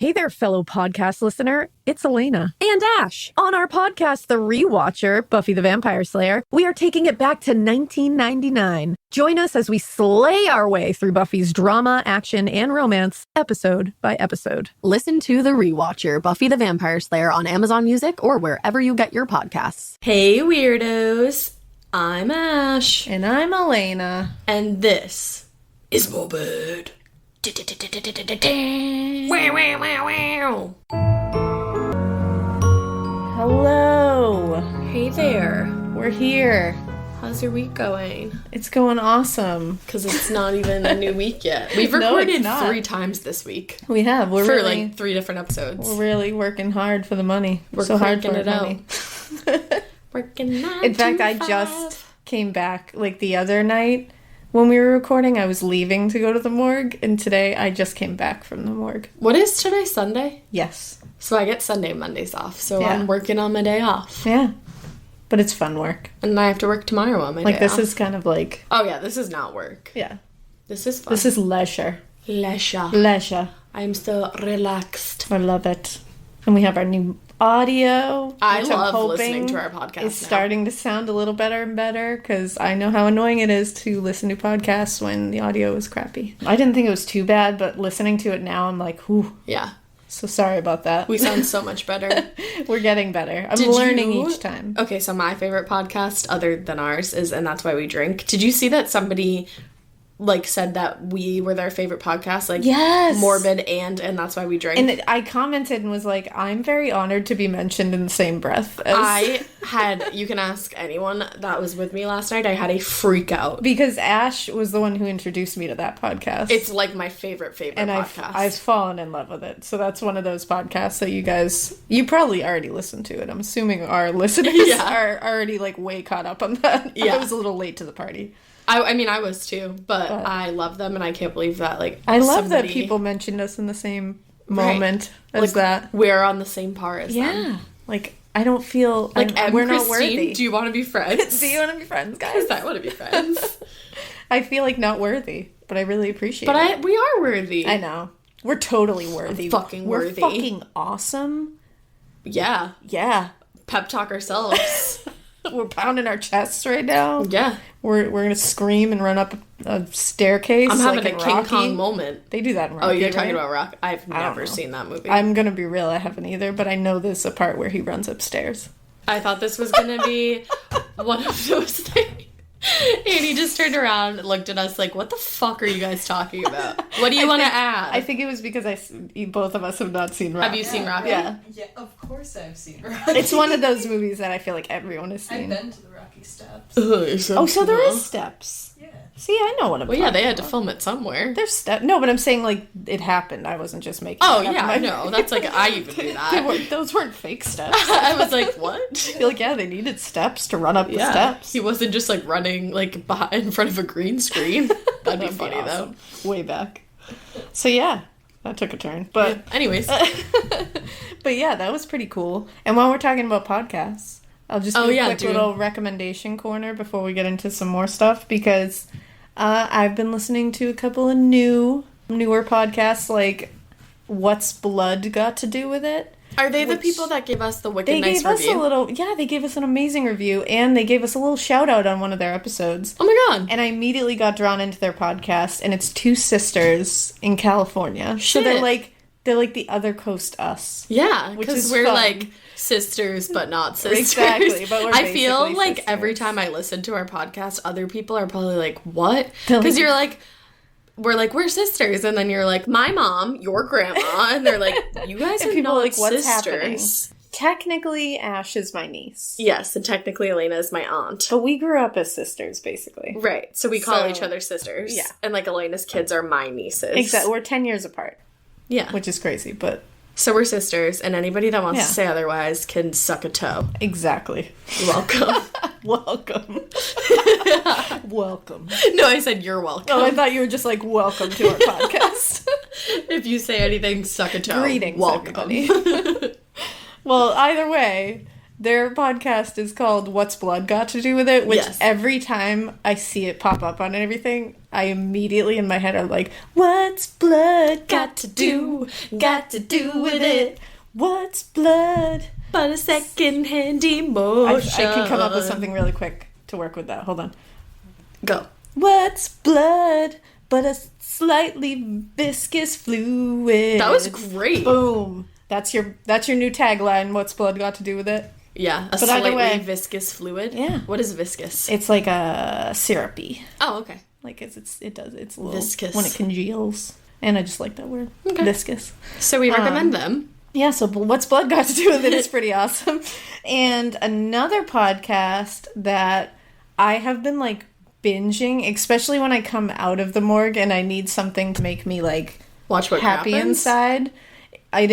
Hey there, fellow podcast listener. It's Elena. And Ash. On our podcast, The Rewatcher, Buffy the Vampire Slayer, we are taking it back to 1999. Join us as we slay our way through Buffy's drama, action, and romance, episode by episode. Listen to The Rewatcher, Buffy the Vampire Slayer on Amazon Music or wherever you get your podcasts. Hey, weirdos. I'm Ash. And I'm Elena. And this is Morbid. Hello. Hey there. We're here. How's your week going? It's going awesome. Because it's not even a new week yet. We've No, recorded it's not. 3 times this week. We have. We're for really, like 3 different episodes. We're really working hard for the money. We're so hard cranking for it money. out. Working 9 In fact, to I 5. just came back, like, the other night when we were recording. I was leaving to go to the morgue, and today I just came back from the morgue. What is today, Sunday? Yes. So I get Sunday and Mondays off, so Yeah. I'm working on my day off. Yeah. But it's fun work. And I have to work tomorrow on my Like, day this off. is kind of like... Oh yeah, this is not work. Yeah. This is fun. This is leisure. leisure. Leisure. I'm so relaxed. I love it. And we have our new audio. I which love I'm hoping listening to our podcast It's now. starting to sound a little better and better, because I know how annoying it is to listen to podcasts when the audio is crappy. I didn't think it was too bad, but listening to it now, I'm like, whew. Yeah. So sorry about that. We sound so much better. We're getting better. I'm Did learning you- each time. Okay, so my favorite podcast, other than ours, is And That's Why We Drink. Did you see that somebody, like, said that we were their favorite podcast? Like, Yes! Morbid and That's Why We Drink. And I commented and was like, I'm very honored to be mentioned in the same breath as... I had, you can ask anyone that was with me last night, I had a freak out. Because Ash was the one who introduced me to that podcast. It's like my favorite and podcast. I've fallen in love with it. So that's one of those podcasts that you probably already listened to it. I'm assuming our listeners Yeah. are already like way caught up on that. Yeah. I was a little late to the party. I mean, I was too, but I love them, and I can't believe that, like, I love somebody, that people mentioned us in the same moment as like, that. we're on the same par as them. Yeah. Like, I don't feel Like, we're not Christine, worthy. do you want to be friends? Do you want to be friends, guys? Because I want to be friends. I feel like not worthy, but I really appreciate But it. we are worthy. I know. We're totally worthy. Fucking worthy. We're fucking awesome. Yeah. Yeah. Pep talk ourselves. We're pounding our chests right now. Yeah. We're gonna scream and run up a staircase. I'm having like a in King Rocky. Kong moment. They do that in Rocky. Oh, you're right? talking about Rock? I've don't never know. seen that movie. I'm gonna be real. I haven't either, but I know there's a part where he runs upstairs. I thought this was going to be one of those things. And he just turned around and looked at us like, what the fuck are you guys talking about? What do you want to add? I think it was because both of us have not seen Rocky. Have you seen Rocky? Yeah. Yeah, of course I've seen Rocky. It's one of those movies that I feel like everyone has I've seen. been to the Rocky Steps. Oh, so there is steps. Yeah. See, I know what I'm Well, yeah, talking they had to about. film it somewhere. There's steps. No, but I'm saying, like, it happened. I wasn't just making Oh, it up. yeah, I know. That's like, I even do that. Those weren't fake steps. I was like, what? I feel like, yeah, they needed steps to run up the Yeah. steps. He wasn't just like running like in front of a green screen. That'd be funny awesome. Way back. So yeah, that took a turn. But though. Anyways. but yeah, that was pretty cool. And while we're talking about podcasts, I'll just do a quick do. little recommendation corner before we get into some more stuff, because I've been listening to a couple of newer podcasts, like What's Blood Got to Do with It? Are they the Which- people that give us the wicked They nice gave us review? they gave us an amazing review, and they gave us a little shout out on one of their episodes. Oh my god. And I immediately got drawn into their podcast, and it's 2 sisters in California. So Shit. they're like the other coast us. Yeah, Which because is we're fun. like sisters, but not sisters. Exactly, but we're I feel basically like every sisters. time I listen to our podcast, other people are probably like, "What?" They're like- Because you're like, we're sisters, and then you're like, my mom, your grandma, and they're like, you guys And are people not are like, what's sisters. happening? Technically, Ash is my niece. Yes, and technically Elena is my aunt. But we grew up as sisters, basically. Right, so we call So- each other sisters. Yeah. And like Elena's kids are my nieces. Exactly. We're 10 years apart, Yeah. which is crazy, but So we're sisters, and anybody that wants Yeah. to say otherwise can suck a toe. exactly. Welcome. Welcome. Welcome. No, I said you're welcome. Oh, I thought you were just like, welcome to our podcast. If you say anything, suck a toe. Greetings, welcome. everybody. Well, either way, Their podcast is called What's Blood Got to Do with It, which Yes. every time I see it pop up on everything, I immediately in my head are like, what's blood got to do with it? What's blood? But a second-hand emotion. I can come up with something really quick to work with that. Hold on. Go. What's blood but a slightly viscous fluid? That was great. Boom. That's your new tagline. What's blood got to do with it? Yeah, a But either slightly way- viscous fluid. Yeah. What is viscous? It's like a syrupy. Oh, okay. Like it's a little Viscous. when it congeals. And I just like that word. Okay. Viscous. So we recommend them. Yeah, so What's Blood Got to Do with It is pretty awesome. And another podcast that I have been like binging, especially when I come out of the morgue and I need something to make me like Watch what happy happens. inside. I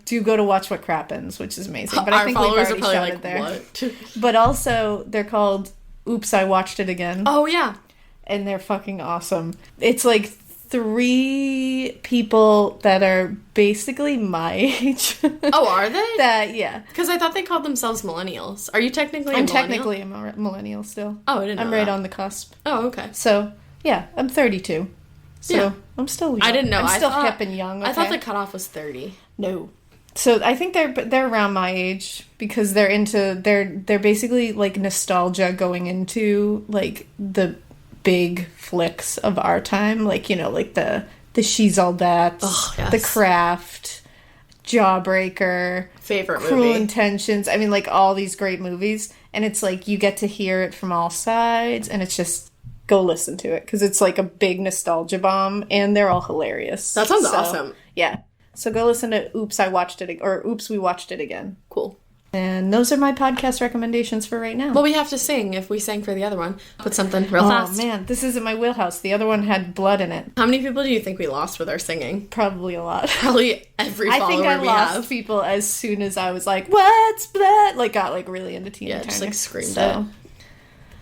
do go to Watch What Crappens, which is amazing. But I Our think we've followers are already probably shouted like, there. what? But also, they're called Oops, I Watched It Again. Oh, yeah. And they're fucking awesome. It's like 3 people that are basically my age. Oh, are they? Yeah. Because I thought they called themselves millennials. Are you technically a I'm millennial? technically a millennial still. Oh, I didn't know I'm right that. on the cusp. Oh, okay. So, yeah, I'm 32. So, Yeah. I'm still young. I didn't know. I'm I still thought, hip and young, okay? I thought the cutoff was 30. No. So I think they're around my age because they're basically like nostalgia going into like the big flicks of our time, like, you know, like the She's All That, Oh, yes. The Craft, Jawbreaker, Favorite Cruel movie. Intentions. I mean, like all these great movies, and it's like you get to hear it from all sides, and it's just go listen to it because it's like a big nostalgia bomb, and they're all hilarious. That sounds So, awesome. Yeah. So go listen to Oops, I Watched It, or Oops, We Watched It Again. Cool. And those are my podcast recommendations for right now. Well, we have to sing. If we sang for the other one, put something real Oh fast. man, this isn't my wheelhouse. The other one had blood in it. How many people do you think we lost with our singing? Probably a lot. Probably every I follower think I we lost have. people as soon as I was like, "What's blood?" Like got like really into Tina Yeah, Turner. just like screamed So,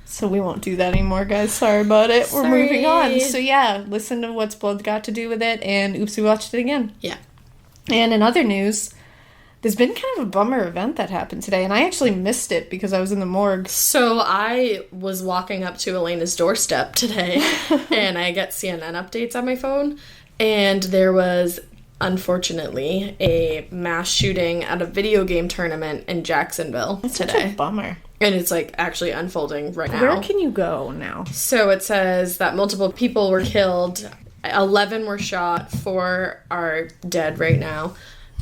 so we won't do that anymore, guys. Sorry about it. We're Sorry. moving on. So yeah, listen to What's Blood Got to Do with It, and Oops, We Watched It Again. Yeah. And in other news, there's been kind of a bummer event that happened today, and I actually missed it because I was in the morgue. So I was walking up to Elena's doorstep today, and I get CNN updates on my phone, and there was, unfortunately, a mass shooting at a video game tournament in Jacksonville It's such a today. bummer. And it's, like, actually unfolding right now. Where can you go now? So it says that multiple people were killed, 11 were shot, 4 are dead right now.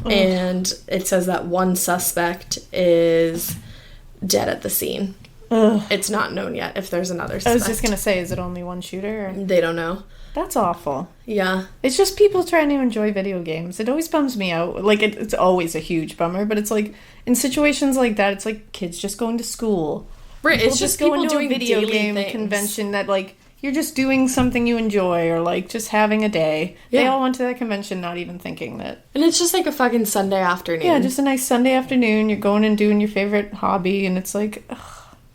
And it says that one suspect is dead at the scene. Ugh. It's not known yet if there's another I suspect. was just gonna say, is it only one shooter? Or... They don't know. That's awful. Yeah. It's just people trying to enjoy video games. It always bums me out. Like, it's always a huge bummer, but it's like, in situations like that, it's like kids just going to school. Right, People it's just people going to doing a video daily game things. convention that, like, you're just doing something you enjoy or, like, just having a day. They Yeah. all went to that convention not even thinking that. And it's just like a fucking Sunday afternoon. Yeah, just a nice Sunday afternoon. You're going and doing your favorite hobby, and it's like, ugh,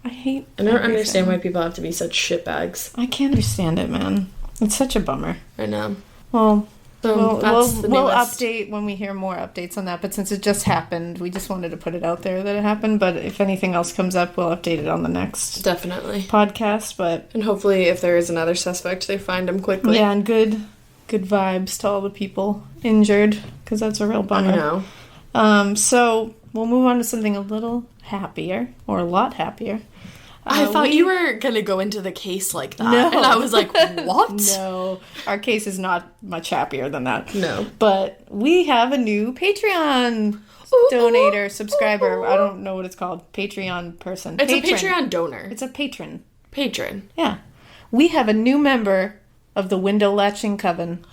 I hate I don't everything. understand why people have to be such shitbags. I can't understand it, man. It's such a bummer. I know. Well, So that's the we'll newest. update when we hear more updates on that. But since it just happened, we just wanted to put it out there that it happened. But if anything else comes up, we'll update it on the next Definitely. podcast. But And hopefully if there is another suspect, they find him quickly. yeah, and good vibes to all the people injured because that's a real I bummer. know. So we'll move on to something a little happier, or a lot happier. I thought you were going to go into the case like that. No. And I was like, what? No, our case is not much happier than that. No. But we have a new Patreon donator, subscriber. I don't know what it's called. Patreon person. It's Patron. a Patreon donor. It's a patron. Patron. Yeah. We have a new member of the Window Latching Coven.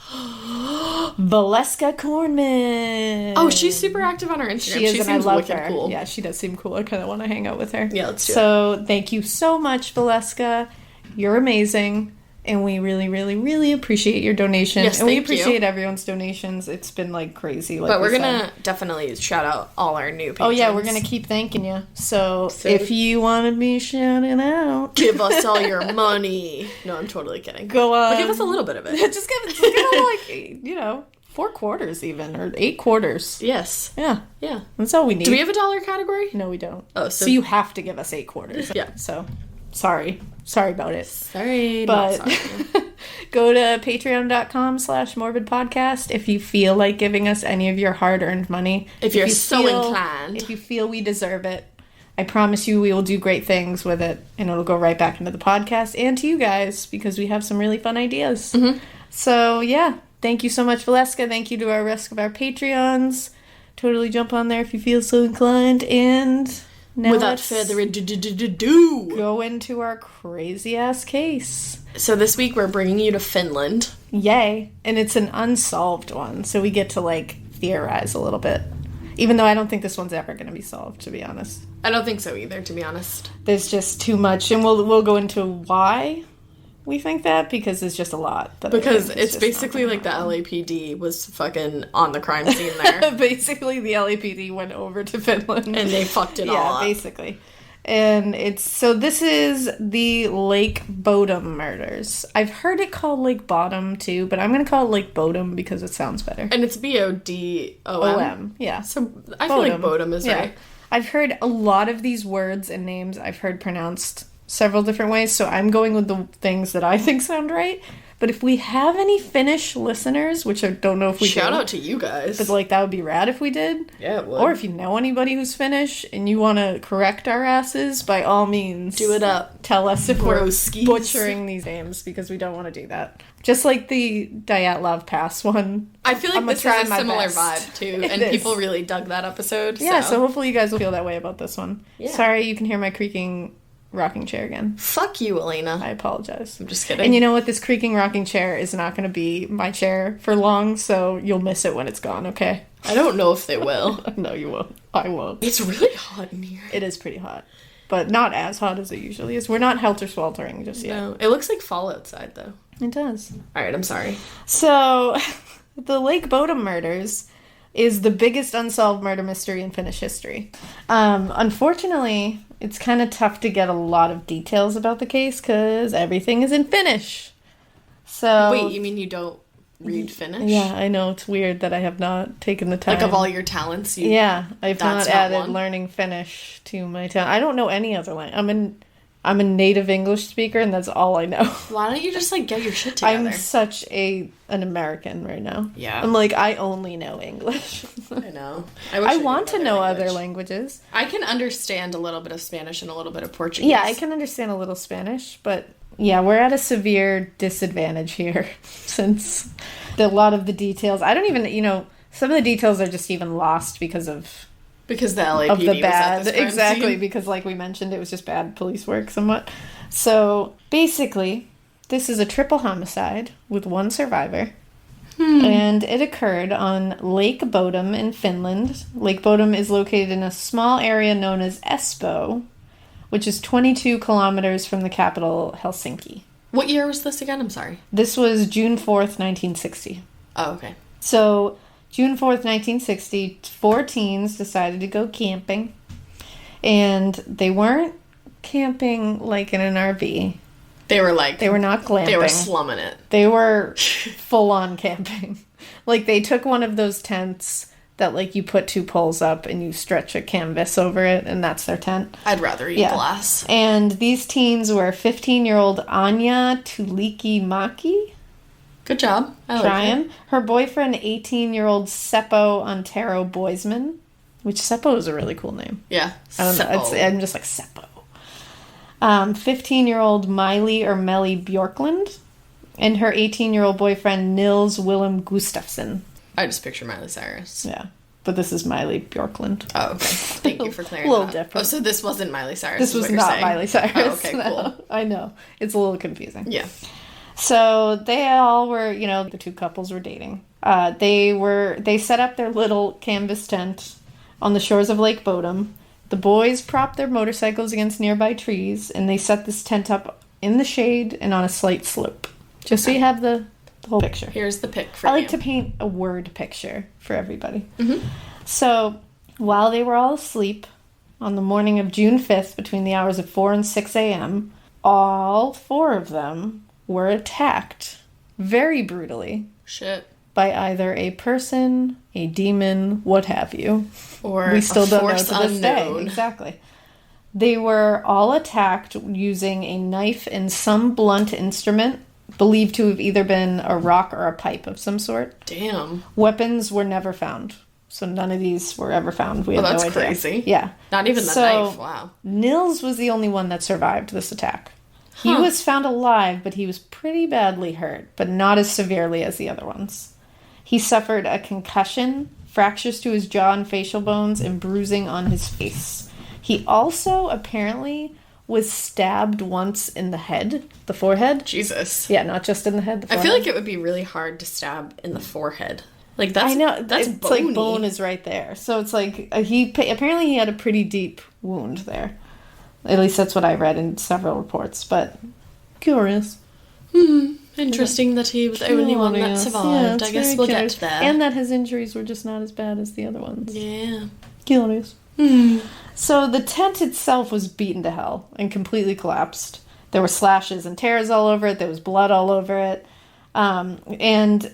Valeska Kornman. Oh, she's super active on her Instagram. She is, and I seems love wicked her. cool. Yeah, she does seem cool. I kind of want to hang out with her. Yeah, let's do it. So thank you so much, Valeska. You're amazing. And we really, really, really appreciate your donation. Yes, and we thank you. appreciate everyone's donations. It's been like crazy. Like But we're we going said. to definitely shout out all our new patrons. Oh yeah, we're gonna keep thanking you. So, So- if you want to be shouted out, Give us all your money. No, I'm totally kidding. go on. But give us a little bit of it. just give a little, like, 4 quarters even, or 8 quarters. Yes. Yeah. Yeah. That's all we need. Do we have a dollar category? No, we don't. Oh, so you have to give us 8 quarters. Yeah. So, sorry about it. Sorry, But not sorry. go to patreon.com/morbidpodcast if you feel like giving us any of your hard-earned money. If you're so inclined. If you feel we deserve it. I promise you we will do great things with it, and it'll go right back into the podcast and to you guys, because we have some really fun ideas. Mm-hmm. So, yeah. Thank you so much, Valeska. Thank you to our rest of our Patreons. Totally jump on there if you feel so inclined. And now without further ado, go into our crazy-ass case. So this week we're bringing you to Finland. Yay. And it's an unsolved one, so we get to, like, theorize a little bit. Even though I don't think this one's ever going to be solved, to be honest. I don't think so either, to be honest. There's just too much, and we'll go into why we think that, because there's just a lot. Because it's basically like the LAPD was fucking on the crime scene there. Basically, the LAPD went over to Finland. And they fucked it all up. Yeah, basically. And this is the Lake Bodom murders. I've heard it called Lake Bodom too, but I'm going to call it Lake Bodom because it sounds better. And it's Bodom. O-M, yeah. So I feel like Bodom is right. I've heard a lot of these words and names I've heard pronounced several different ways, so I'm going with the things that I think sound right. But if we have any Finnish listeners, which I don't know if we Shout out to you guys. But, like, that would be rad if we did. Yeah, it would. Or if you know anybody who's Finnish and you want to correct our asses, by all means. Do it up. Tell us if Broskies. we're butchering these names, because we don't want to do that. Just like the Dyatlov Pass one. I feel like this is a similar vibe, too. And is. people really dug that episode. Yeah, so hopefully you guys will feel that way about this one. Yeah. Sorry, you can hear my creaking rocking chair again. Fuck you, Elena. I apologize. I'm just kidding. And you know what? This creaking rocking chair is not going to be my chair for long, so you'll miss it when it's gone, okay? I don't know if they will. No, you won't. I won't. It's really hot in here. It is pretty hot. But not as hot as it usually is. We're not helter-sweltering just yet. No. It looks like fall outside, though. It does. Alright, I'm sorry. So, the Lake Bodom murders is the biggest unsolved murder mystery in Finnish history. Unfortunately, it's kind of tough to get a lot of details about the case because everything is in Finnish. So Wait, you mean you don't read Finnish? Yeah, I know. It's weird that I have not taken the time. Like, of all your talents, I've not not added one? learning Finnish to my talent. I don't know any other language. I'm a native English speaker, and that's all I know. Why don't you just, like, get your shit together? I'm such an American right now. Yeah. I'm like, I only know English. I know. I want to know other languages. I can understand a little bit of Spanish and a little bit of Portuguese. Yeah, I can understand a little Spanish, but yeah, we're at a severe disadvantage here since a lot of the details, I don't even, some of the details are just even lost because the LAPD of the was bad, at this crime exactly, scene. because like we mentioned, it was just bad police work somewhat. So basically, this is a triple homicide with one survivor. And it occurred on Lake Bodom in Finland. Lake Bodom is located in a small area known as Espoo, which is 22 kilometers from the capital, Helsinki. What year was this again? I'm sorry. This was June 4th, 1960. Oh, okay. So, June 4th, 1960, 4 teens decided to go camping. And they weren't camping like in an RV. They were not glamping. They were slumming it. They were full-on camping. Like, they took one of those tents that, like, you put 2 poles up and you stretch a canvas over it, and that's their tent. I'd rather eat glass. And these teens were 15-year-old Anya Tulikimaki. Good job. I like Trying. it. Her boyfriend, 18-year-old Seppo Antero Boisman, which Seppo is a really cool name. Yeah. I don't know. I'm just like Seppo. 15-year-old Miley or Melly Bjorklund, and her 18-year-old boyfriend Nils Willem Gustafsson. I just picture Miley Cyrus. Yeah, but this is Miley Bjorklund. Oh, okay. Thank you for clearing A little that. different. Oh, so this wasn't Miley Cyrus. This was not Miley Cyrus. Oh, okay, no. cool. I know. It's a little confusing. Yeah. So they all were, the 2 couples were dating. They set up their little canvas tent on the shores of Lake Bodom. The boys propped their motorcycles against nearby trees, and they set this tent up in the shade and on a slight slope. Just so you have the whole picture. Here's the pic for you. I like to paint a word picture for everybody. Mm-hmm. So, while they were all asleep on the morning of June 5th, between the hours of 4 and 6 a.m., all 4 of them were attacked very brutally Shit. by either a person, a demon, what have you. Or We still a don't know force to this day. unknown. Exactly. They were all attacked using a knife and some blunt instrument, believed to have either been a rock or a pipe of some sort. Damn. Weapons were never found. So none of these were ever found. We have that's no idea. crazy. Yeah. Not even the knife. Wow. Nils was the only one that survived this attack. He was found alive, but he was pretty badly hurt, but not as severely as the other ones. He suffered a concussion, fractures to his jaw and facial bones, and bruising on his face. He also apparently was stabbed once in the head, the forehead. Jesus. Yeah, not just in the head, the I forehead. feel like it would be really hard to stab in the forehead. Like, that's I know, that's it's bony. like bone is right there. So it's like, apparently he had a pretty deep wound there. At least that's what I read in several reports, but curious. Interesting that he was the only one that Curious. survived. it's I guess very we'll curious. get to that. And that his injuries were just not as bad as the other ones. Yeah. Curious. So the tent itself was beaten to hell and completely collapsed. There were slashes and tears all over it. There was blood all over it. And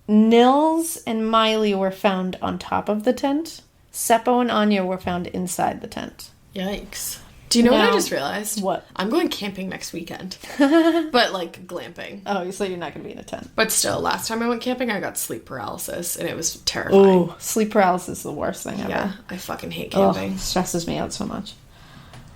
Nils and Miley were found on top of the tent. Seppo and Anya were found inside the tent. Yikes. Do you know what I Now- just realized? What? I'm going camping next weekend. But, like, glamping. Oh, so you're not going to be in a tent. But still, last time I went camping, I got sleep paralysis, and it was terrifying. Oh, sleep paralysis is the worst thing ever. Yeah, I fucking hate Oh, camping. it stresses me out so much.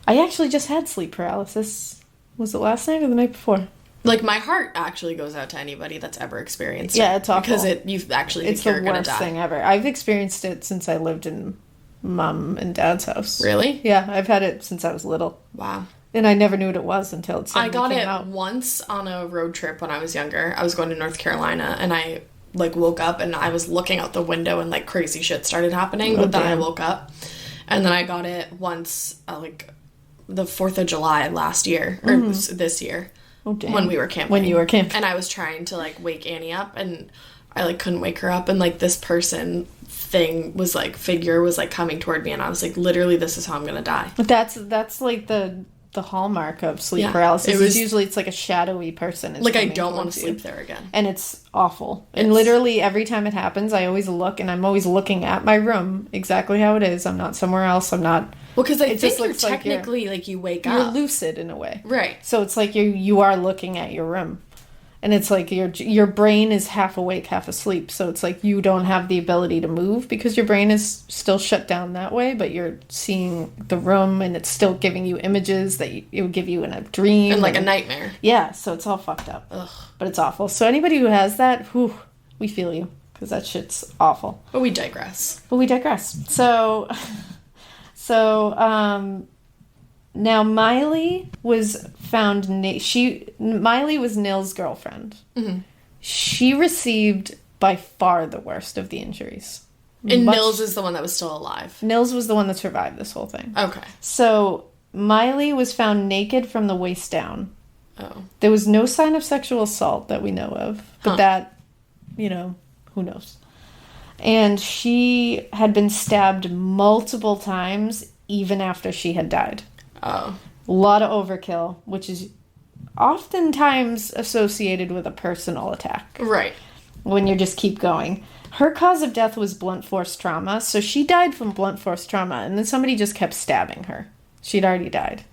I actually just had sleep paralysis. Was it last night or the night before? Like, my heart actually goes out to anybody that's ever experienced it. Yeah, it's awful. Because you actually It's think you're the going to worst die. thing ever. I've experienced it since I lived in Mom and Dad's house. Really? Yeah, I've had it since I was little. Wow. And I never knew what it was until it I suddenly got came it out. once on a road trip when I was younger. I was going to North Carolina, and I, like, woke up, and I was looking out the window, and, like, crazy shit started happening. But then I damn. woke up, and then I got it once, like, the 4th of July last year, or this year. Oh, damn. When we were camping. When you were camping. And I was trying to, like, wake Annie up, and I, like, couldn't wake her up, and, like, this person thing was, like, figure was, like, coming toward me, and I was like, literally, this is how I'm gonna die. But that's like the hallmark of sleep Yeah, paralysis. it was- Usually it's like a shadowy person. Is Like, I coming don't want towards to you. sleep there again. And it's awful. And It's- literally every time it happens, I always look, and I'm always looking at my room exactly how it is. I'm not somewhere else. I'm not. Well, because I It think just you're looks like you're- technically, like, you wake You're up. lucid in a way. Right. So it's like you are looking at your room. And it's like your brain is half awake, half asleep. So it's like you don't have the ability to move because your brain is still shut down that way, but you're seeing the room and it's still giving you images that it would give you in a dream. And, like, a nightmare. Yeah, so it's all fucked up. Ugh. But it's awful. So anybody who has that, whew, we feel you. Because that shit's awful. But we digress. But we digress. So now Miley was found. Miley was Nils' girlfriend. Mm-hmm. She received by far the worst of the injuries. And Much- Nils is the one that was still alive. Nils was the one that survived this whole thing. Okay. So Miley was found naked from the waist down. Oh. There was no sign of sexual assault that we know of, but Huh. that, who knows? And she had been stabbed multiple times even after she had died. Oh. A lot of overkill, which is oftentimes associated with a personal attack Right. when you just keep going. Her cause of death was blunt force trauma, so she died from blunt force trauma, and then somebody just kept stabbing her. She'd already died.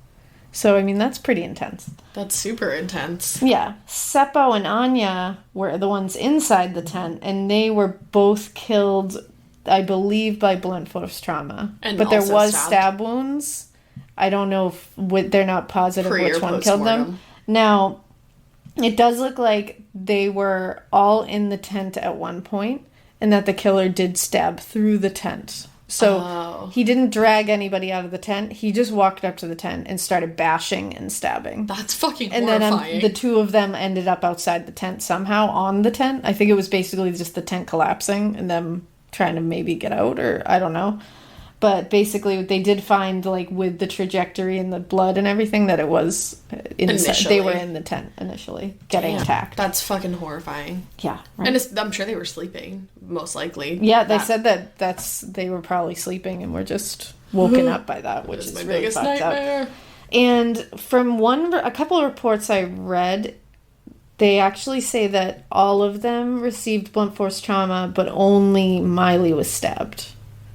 So, I mean, that's pretty intense. That's super intense. Yeah. Seppo and Anya were the ones inside the tent, and they were both killed, I believe, by blunt force trauma. And but there also was stabbed. stab wounds. I don't know if they're not positive Pre- which or one killed them. postmortem. Now, it does look like they were all in the tent at one point, and that the killer did stab through the tent. So Oh. he didn't drag anybody out of the tent. He just walked up to the tent and started bashing and stabbing. That's fucking And then horrifying. the two of them ended up outside the tent somehow on the tent. I think it was basically just the tent collapsing and them trying to maybe get out, or I don't know. But basically, they did find, like, with the trajectory and the blood and everything, that it was inside. They were Initially. in the tent initially, getting Damn, attacked. That's fucking horrifying. Yeah, right. And I'm sure they were sleeping, most likely. Yeah, they That said that they were probably sleeping and were just woken up by that, which was is my really biggest fucked up. nightmare. And from a couple of reports I read, They actually say that all of them received blunt force trauma, but only Miley was stabbed.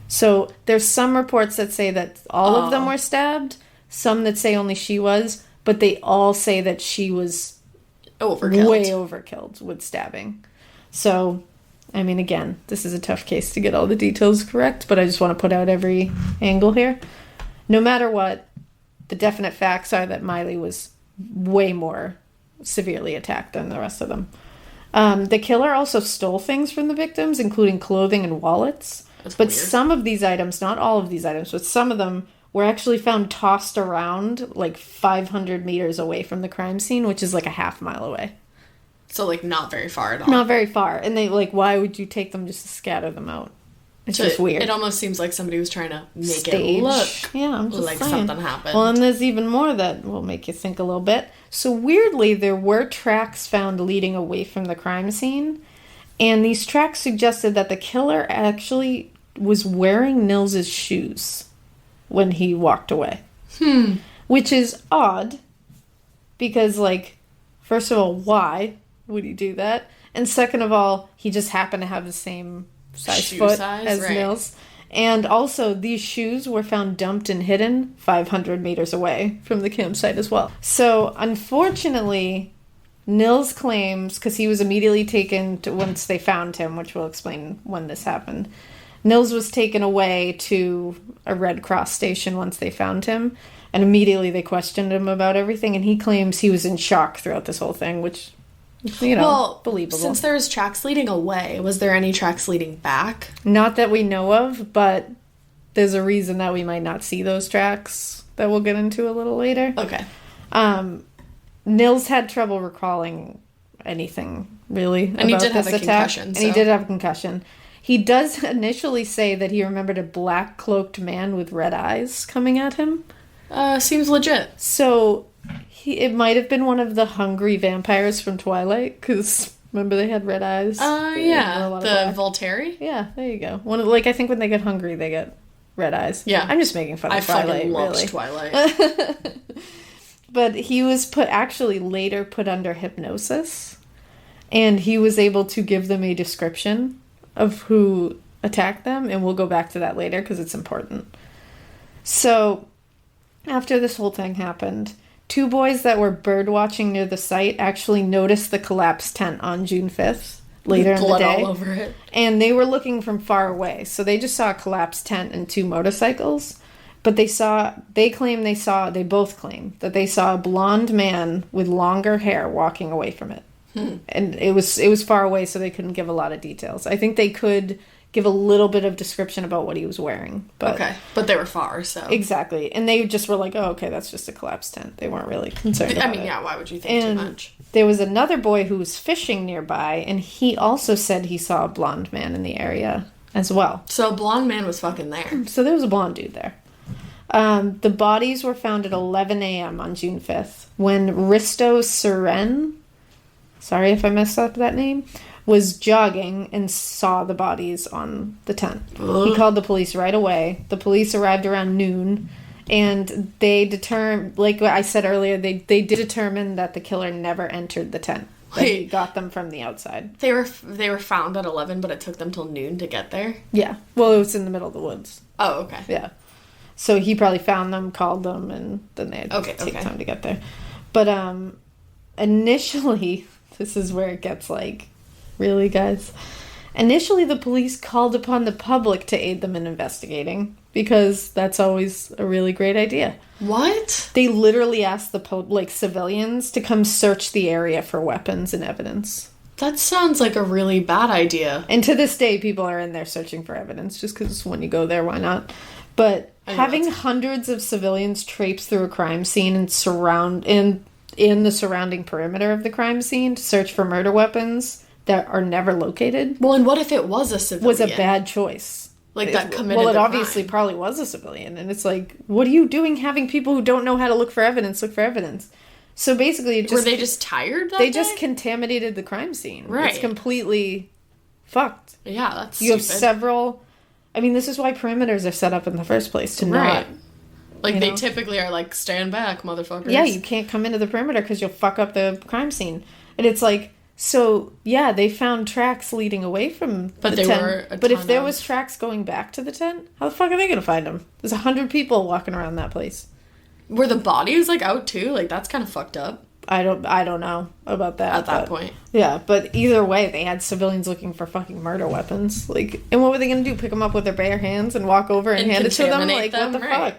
So there's some reports that say that all of them were stabbed, some that say only she was, but they all say that she was way overkilled with stabbing. So, I mean, again, this is a tough case to get all the details correct, but I just want to put out every angle here. No matter what, the definite facts are that Miley was way more severely attacked than the rest of them. The killer also stole things from the victims, including clothing and wallets. But weird. Some of these items, not all of these items, but some of them were actually found tossed around like 500 meters away from the crime scene, which is like a half mile away. So, like, not very far at all. Not very far. And they, like, why would you take them just to scatter them out? It's just weird. It almost seems like somebody was trying to make it look I'm just like saying. something happened. Well, and there's even more that will make you think a little bit. So, weirdly, there were tracks found leading away from the crime scene. And these tracks suggested that the killer actually was wearing Nils's shoes when he walked away. Which is odd. Because, like, first of all, why would he do that? And second of all, he just happened to have the same size foot as Nils. And also, these shoes were found dumped and hidden 500 meters away from the campsite as well. So, unfortunately, Nils claims, because he was immediately taken to, once they found him, which we'll explain when this happened, Nils was taken away to a Red Cross station once they found him. And immediately they questioned him about everything. And he claims he was in shock throughout this whole thing, which... believable. Since there was tracks leading away, was there any tracks leading back? Not that we know of, but there's a reason that we might not see those tracks that we'll get into a little later. Okay. Nils had trouble recalling anything, really, and about he did this have a attack. concussion. And he did have a concussion. He does initially say that he remembered a black-cloaked man with red eyes coming at him. Seems legit. So... it might have been one of the hungry vampires from Twilight, because remember they had red eyes? Yeah, the Volturi? Yeah, there you go. I think when they get hungry, they get red eyes. Yeah. I'm just making fun of Twilight, fucking loved really. Twilight. But he was later put under hypnosis, and he was able to give them a description of who attacked them, and we'll go back to that later, because it's important. So... after this whole thing happened, 2 boys that were bird watching near the site actually noticed the collapsed tent on June 5th, later in the day. All over it. And they were looking from far away, so they just saw a collapsed tent and 2 motorcycles. But they both claim that they saw a blonde man with longer hair walking away from it. And it was far away, so they couldn't give a lot of details. I think they could give a little bit of description about what he was wearing. But but they were far, so... Exactly. And they just were like, oh, okay, that's just a collapsed tent. They weren't really concerned about it. Yeah, why would you think too much? There was another boy who was fishing nearby, and he also said he saw a blonde man in the area as well. So a blonde man was fucking there. So there was a blonde dude there. The bodies were found at 11 a.m. on June 5th, when Risto Suren, sorry if I messed up that name, was jogging and saw the bodies on the tent. He called the police right away. The police arrived around noon, and they determined, like I said earlier, they did determine that the killer never entered the tent. That he got them from the outside. They were found at 11, but it took them till noon to get there? Yeah. Well, it was in the middle of the woods. Oh, okay. Yeah. So he probably found them, called them, and then they had to take time to get there. But initially, this is where it gets like... really, guys? Initially, the police called upon the public to aid them in investigating, because that's always a really great idea. What? They literally asked the civilians to come search the area for weapons and evidence. That sounds like a really bad idea. And to this day, people are in there searching for evidence, just because when you go there, why not? But having hundreds of civilians traipse through a crime scene and in the surrounding perimeter of the crime scene to search for murder weapons that are never located. Well, and what if it was a civilian? Was a bad choice. That committed Well, it the obviously crime. probably was a civilian. And it's like, what are you doing having people who don't know how to look for evidence? So basically, were they just tired that They day? just contaminated the crime scene. Right. It's completely fucked. Yeah, that's You have stupid. several... I mean, this is why perimeters are set up in the first place, to Right. not... They typically are like, stand back, motherfuckers. Yeah, you can't come into the perimeter because you'll fuck up the crime scene. And it's like, so, yeah, they found tracks leading away from the tent. But if there was tracks going back to the tent, how the fuck are they going to find them? There's 100 people walking around that place. Were the bodies, like, out, too? Like, that's kind of fucked up. I don't know about that. At that point. Yeah, but either way, they had civilians looking for fucking murder weapons. Like, and what were they going to do? Pick them up with their bare hands and walk over and hand it to them? Like, what the fuck?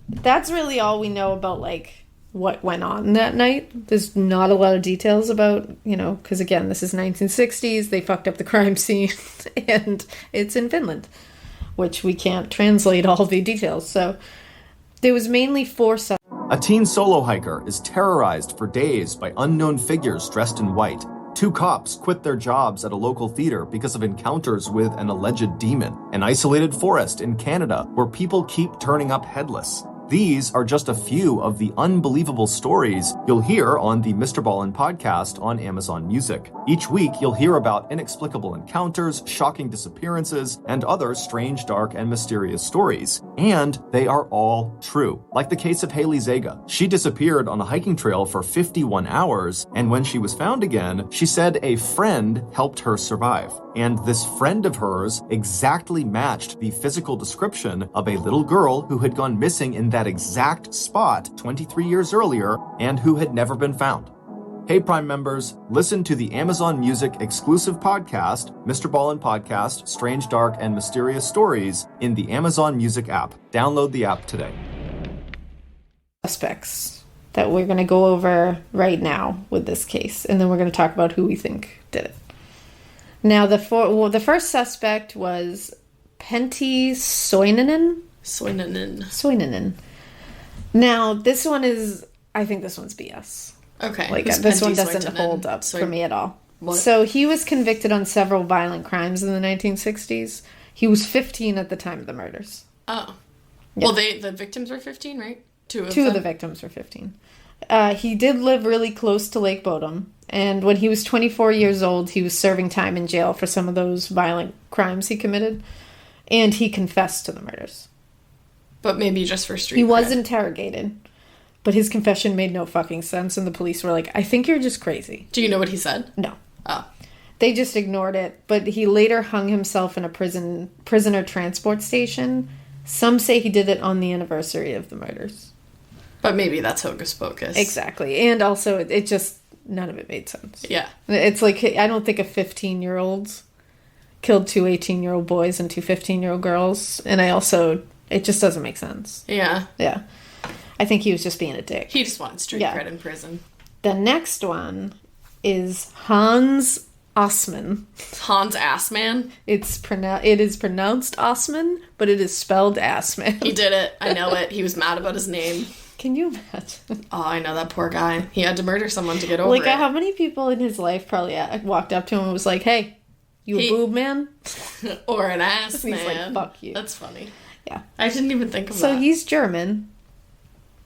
That's really all we know about, like, what went on that night. There's not a lot of details about, you know, because again, this is 1960s. They fucked up the crime scene, and it's in Finland, which we can't translate all the details. So there was mainly 4 suspects. A teen solo hiker is terrorized for days by unknown figures dressed in white. 2 cops quit their jobs at a local theater because of encounters with an alleged demon. An isolated forest in Canada where people keep turning up headless. These are just a few of the unbelievable stories you'll hear on the Mr. Ballin podcast on Amazon Music. Each week, you'll hear about inexplicable encounters, shocking disappearances, and other strange, dark, and mysterious stories. And they are all true. Like the case of Haley Zaga. She disappeared on a hiking trail for 51 hours, and when she was found again, she said a friend helped her survive. And this friend of hers exactly matched the physical description of a little girl who had gone missing in that exact spot 23 years earlier and who had never been found. Hey Prime members, listen to the Amazon Music exclusive podcast, Mr. Ballin Podcast, Strange, Dark, and Mysterious Stories in the Amazon Music app. Download the app today. Suspects that we're going to go over right now with this case, and then we're going to talk about who we think did it. Now, the first suspect was Pentti Soininen. Soininen. Now, this one is, I think this one's BS. Okay. Like, this one doesn't hold up for me at all. What? So, he was convicted on several violent crimes in the 1960s. He was 15 at the time of the murders. Oh. Yeah. Well, the victims were 15, right? Two of the victims were 15. He did live really close to Lake Bodom. And when he was 24 years old, he was serving time in jail for some of those violent crimes he committed. And he confessed to the murders. But maybe just for street He cred. was interrogated. But his confession made no fucking sense. And the police were like, I think you're just crazy. Do you know what he said? No. Oh. They just ignored it. But he later hung himself in a prisoner transport station. Some say he did it on the anniversary of the murders. But maybe that's hocus pocus. Exactly. And also, it just... None of it made sense. Yeah. It's like, I don't think a 15-year-old killed 2 18-year-old boys and 2 15-year-old girls. And it just doesn't make sense. Yeah. Yeah. I think he was just being a dick. He just wanted street cred in prison. The next one is Hans Assmann. Hans Assman? It is pronounced Assmann, but it is spelled Assman. He did it. I know it. He was mad about his name. Can you imagine? Oh, I know, that poor guy. He had to murder someone to get over it. How many people in his life probably walked up to him and was like, hey, you a boob man? Or an ass man. He's like, fuck you. That's funny. Yeah. I didn't even think of that. So he's German.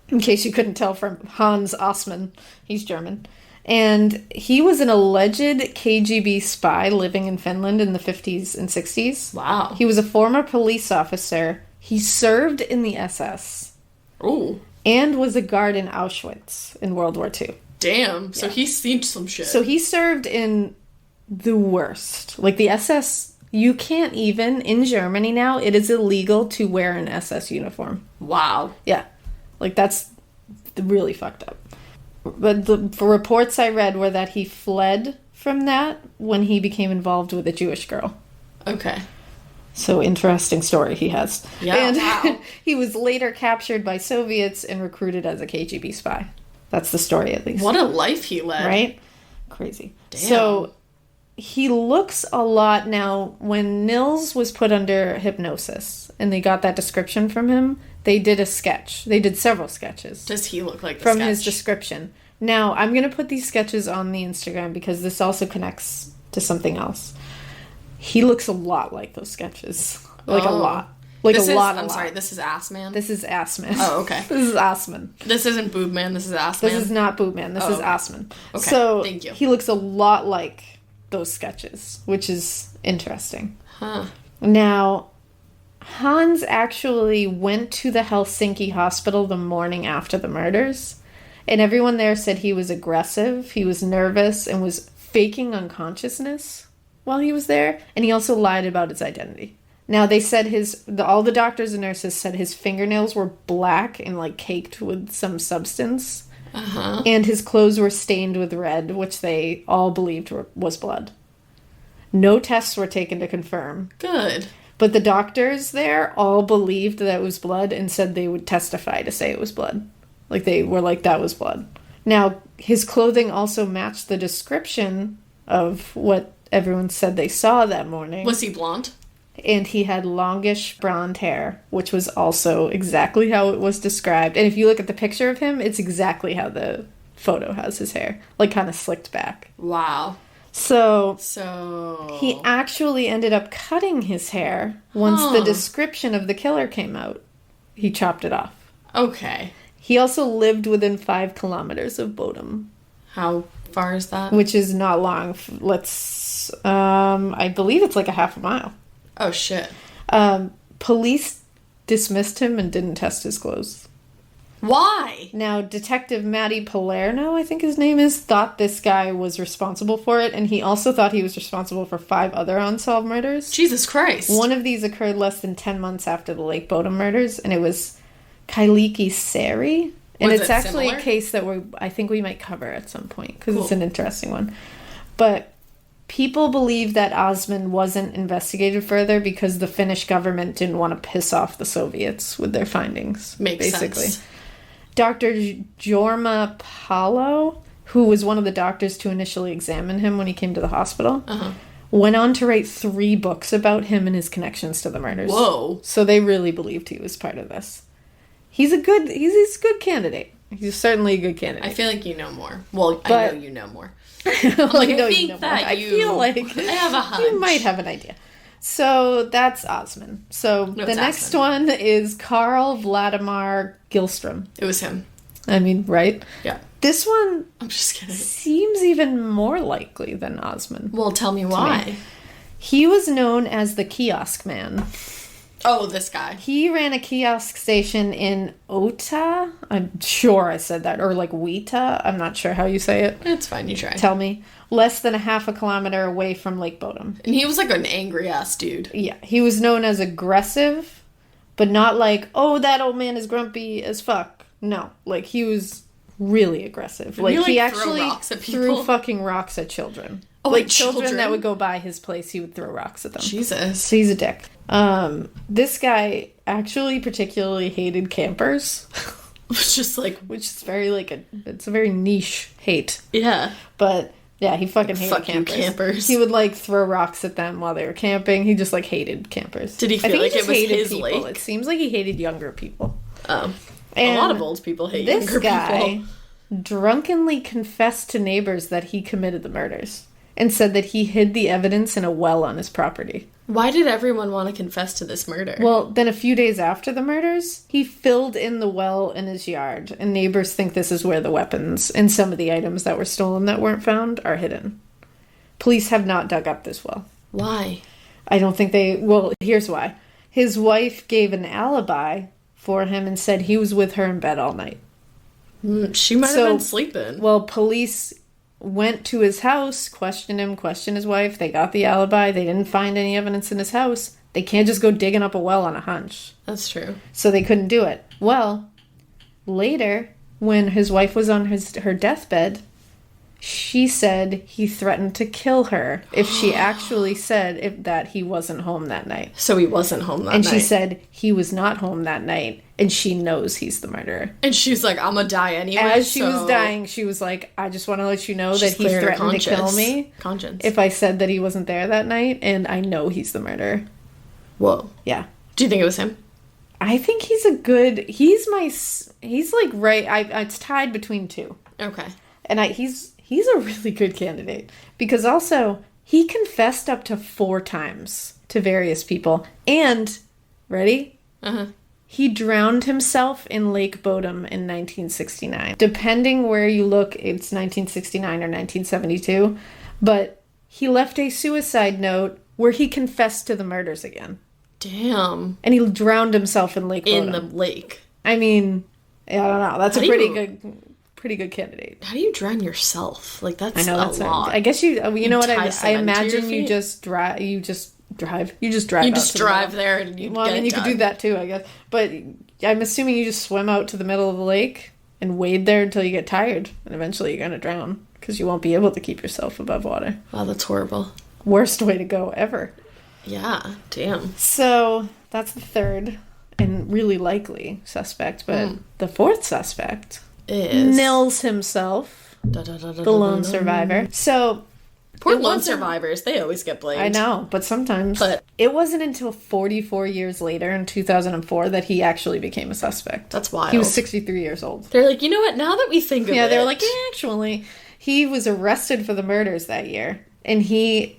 In case you couldn't tell from Hans Assmann, he's German. And he was an alleged KGB spy living in Finland in the 50s and 60s. Wow. He was a former police officer. He served in the SS. Ooh. And was a guard in Auschwitz in World War II. Damn. So he's seen some shit. So he served in the worst. Like the SS, you can't even, in Germany now, it is illegal to wear an SS uniform. Wow. Yeah. Like that's really fucked up. But the reports I read were that he fled from that when he became involved with a Jewish girl. Okay. So interesting story he has. Yeah, and wow. He was later captured by Soviets and recruited as a KGB spy. That's the story, at least. What a life he led. Right? Crazy. Damn. So he looks a lot now. When Nils was put under hypnosis and they got that description from him, they did a sketch. They did several sketches. Does he look like the from sketch? His description. Now, I'm going to put these sketches on the Instagram because this also connects to something else. He looks a lot like those sketches. Like a lot. Like this a lot. I'm sorry, this is Ass Man? This is Assman. Oh, okay. This is Assman. This isn't Boob Man, this is Ass Man? This is not Boob Man. This is okay. Assman. Okay, so thank you. He looks a lot like those sketches, which is interesting. Huh. Now, Hans actually went to the Helsinki hospital the morning after the murders, And everyone there said he was aggressive, he was nervous, and was faking unconsciousness while he was there. And he also lied about his identity. Now, they said all the doctors and nurses said his fingernails were black and, like, caked with some substance. Uh-huh. And his clothes were stained with red, which they all believed was blood. No tests were taken to confirm. Good. But the doctors there all believed that it was blood and said they would testify to say it was blood. Like, they were like, that was blood. Now, his clothing also matched the description of what everyone said they saw that morning. Was he blonde? And he had longish blonde hair, which was also exactly how it was described. And if you look at the picture of him, it's exactly how the photo has his hair. Like, kind of slicked back. Wow. So he actually ended up cutting his hair once the description of the killer came out. He chopped it off. Okay. He also lived within 5 kilometers of Bodom. How far is that? Which is not long. I believe it's like a half a mile. Oh, shit. Police dismissed him and didn't test his clothes. Why? Now, Detective Matty Palerno, I think his name is, thought this guy was responsible for it, and he also thought he was responsible for 5 other unsolved murders. Jesus Christ. One of these occurred less than 10 months after the Lake Bodom murders, and it was Kailiki Sari. And it's actually similar? A case that I think we might cover at some point, because it's an interesting one. But people believe that Osman wasn't investigated further because the Finnish government didn't want to piss off the Soviets with their findings. Makes sense. Dr. Jorma Palo, who was one of the doctors to initially examine him when he came to the hospital, went on to write 3 books about him and his connections to the murders. Whoa. So they really believed he was part of this. He's a good candidate. He's certainly a good candidate. I feel like you know more. Well, I know you know more. I feel like I have a hunch. You might have an idea. So that's Osman. So the next one is Karl Vladimir Gilstrom. It was him. I mean, right? Yeah. This one I'm just kidding. seems even more likely than Osman. Well, tell me why. He was known as the Kiosk Man. Oh, this guy. He ran a kiosk station in Ota. I'm sure I said that. Or like Weta. I'm not sure how you say it. It's fine, you try. Tell me. Less than a half a kilometer away from Lake Bodom. And he was like an angry-ass dude. Yeah. He was known as aggressive, but not like, oh, that old man is grumpy as fuck. No. Like, he was really aggressive. Did He throw actually rocks at people? threw fucking rocks at children. Oh, like, at children that would go by his place, he would throw rocks at them. Jesus. So he's a dick. This guy actually particularly hated campers. It's just like... Which is very, it's a very niche hate. Yeah. But, yeah, he fucking hated campers. He would, throw rocks at them while they were camping. He just, hated campers. Did he feel like it was his people. lake? It seems like he hated younger people. Oh. And a lot of old people hate younger people. This guy drunkenly confessed to neighbors that he committed the murders and said that he hid the evidence in a well on his property. Why did everyone want to confess to this murder? Well, then a few days after the murders, he filled in the well in his yard, and neighbors think this is where the weapons and some of the items that were stolen that weren't found are hidden. Police have not dug up this well. Why? I don't think well, here's why. His wife gave an alibi for him and said he was with her in bed all night. She might have been sleeping. Well, police went to his house, questioned him, questioned his wife. They got the alibi. They didn't find any evidence in his house. They can't just go digging up a well on a hunch. That's true. So they couldn't do it. Well, later, when his wife was on her deathbed, she said he threatened to kill her if she actually said that he wasn't home that night. So he wasn't home that night. And she said he was not home that night, and she knows he's the murderer. And she's like, I'm gonna die anyway. As she was dying, she was like, I just want to let you know that he threatened to kill me if I said that he wasn't there that night, and I know he's the murderer. Whoa. Yeah. Do you think it was him? I think he's right, it's tied between 2. Okay. And he's a really good candidate. Because also, he confessed up to 4 times to various people. And, ready? Uh-huh. He drowned himself in Lake Bodom in 1969. Depending where you look, it's 1969 or 1972. But he left a suicide note where he confessed to the murders again. Damn. And he drowned himself in Lake Bodom. In the lake. I mean, I don't know. That's a pretty pretty good candidate. How do you drown yourself? Like, that's I know, that's a lot. I guess you know what, tie I cement to your imagine you feet? just drive. You just drive. You out just to the drive middle. there and you Well, get I mean, it you could do done. that too, I guess. But I'm assuming you just swim out to the middle of the lake and wade there until you get tired, and eventually you're gonna drown because you won't be able to keep yourself above water. Wow, that's horrible. Worst way to go ever. Yeah, damn. So that's the third and really likely suspect, but the fourth suspect Is Nils himself, the lone survivor. So Poor it lone wasn't- survivors, they always get blamed. I know, but sometimes. But- it wasn't until 44 years later, in 2004, that he actually became a suspect. That's wild. He was 63 years old. They're like, you know what, now that we think of it. Yeah, they were like, actually, he was arrested for the murders that year. And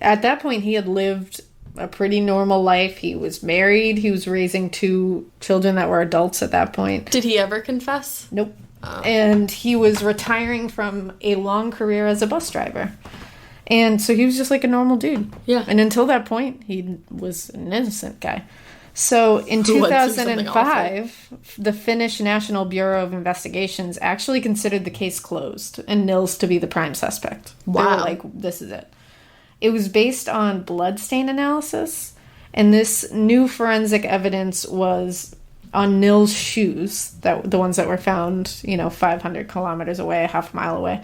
at that point, he had lived a pretty normal life. He was married. He was raising 2 children that were adults at that point. Did he ever confess? Nope. And he was retiring from a long career as a bus driver. And so he was just like a normal dude. Yeah. And until that point, he was an innocent guy. So in Who went through something 2005, the Finnish National Bureau of Investigations actually considered the case closed and Nils to be the prime suspect. They were Wow. like, this is it. It was based on bloodstain analysis, and this new forensic evidence was on Nils' shoes, the ones that were found, 500 kilometers away, a half mile away.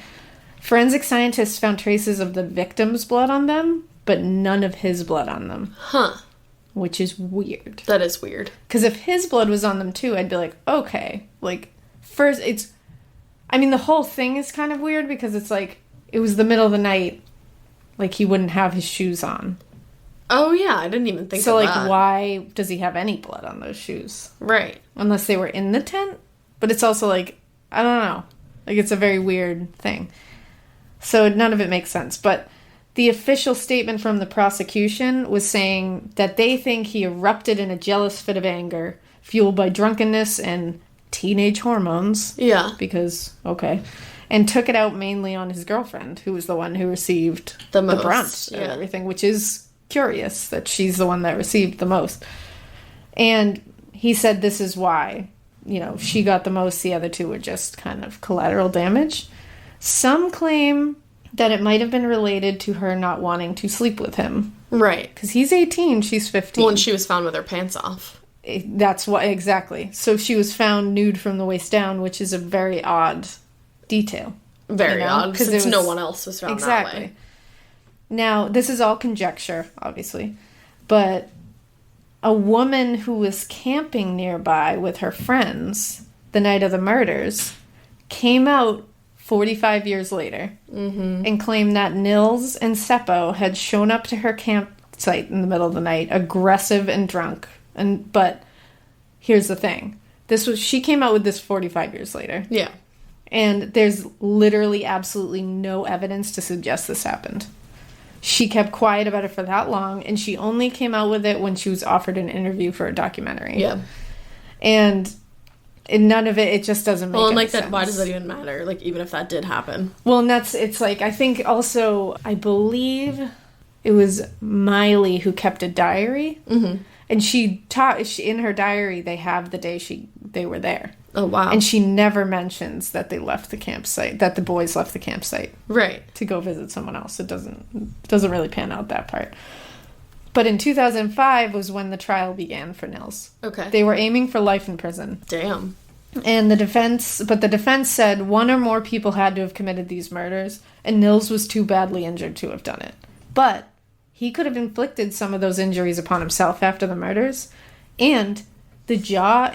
Forensic scientists found traces of the victim's blood on them, but none of his blood on them. Huh. Which is weird. That is weird. Because if his blood was on them too, I'd be like, okay. Like, first, the whole thing is kind of weird because it's like, it was the middle of the night. Like, he wouldn't have his shoes on. Oh, yeah, I didn't even think So, of like, that. why does he have any blood on those shoes? Right. Unless they were in the tent? But it's also like, I don't know. Like, it's a very weird thing. So none of it makes sense. But the official statement from the prosecution was saying that they think he erupted in a jealous fit of anger, fueled by drunkenness and teenage hormones. Yeah. Because, okay. And took it out mainly on his girlfriend, who was the one who received The the most, brunt yeah. of everything, which is curious that she's the one that received the most. And he said this is why, she got the most, the other 2 were just kind of collateral damage. Some claim that it might have been related to her not wanting to sleep with him. Right. Because he's 18, she's 15. Well, and she was found with her pants off. That's why, exactly. So she was found nude from the waist down, which is a very odd detail. Very odd, Because since no one else was found that way. Now, this is all conjecture, obviously, but a woman who was camping nearby with her friends the night of the murders came out 45 years later and claimed that Nils and Seppo had shown up to her campsite in the middle of the night, aggressive and drunk. But here's the thing. She came out with this 45 years later. Yeah. And there's literally absolutely no evidence to suggest this happened. She kept quiet about it for that long, and she only came out with it when she was offered an interview for a documentary. Yeah. And none of it just doesn't make Well, and any like that, sense. why does that even matter? Like, even if that did happen. Well, and it's like, I think also, I believe it was Miley who kept a diary. Mm-hmm. And she in her diary, they have the day they were there. Oh, wow. And she never mentions that they left the campsite, that the boys left the campsite Right. to go visit someone else. It doesn't really pan out that part. But in 2005 was when the trial began for Nils. Okay. They were aiming for life in prison. Damn. And the defense said one or more people had to have committed these murders, and Nils was too badly injured to have done it. But he could have inflicted some of those injuries upon himself after the murders, and the jaw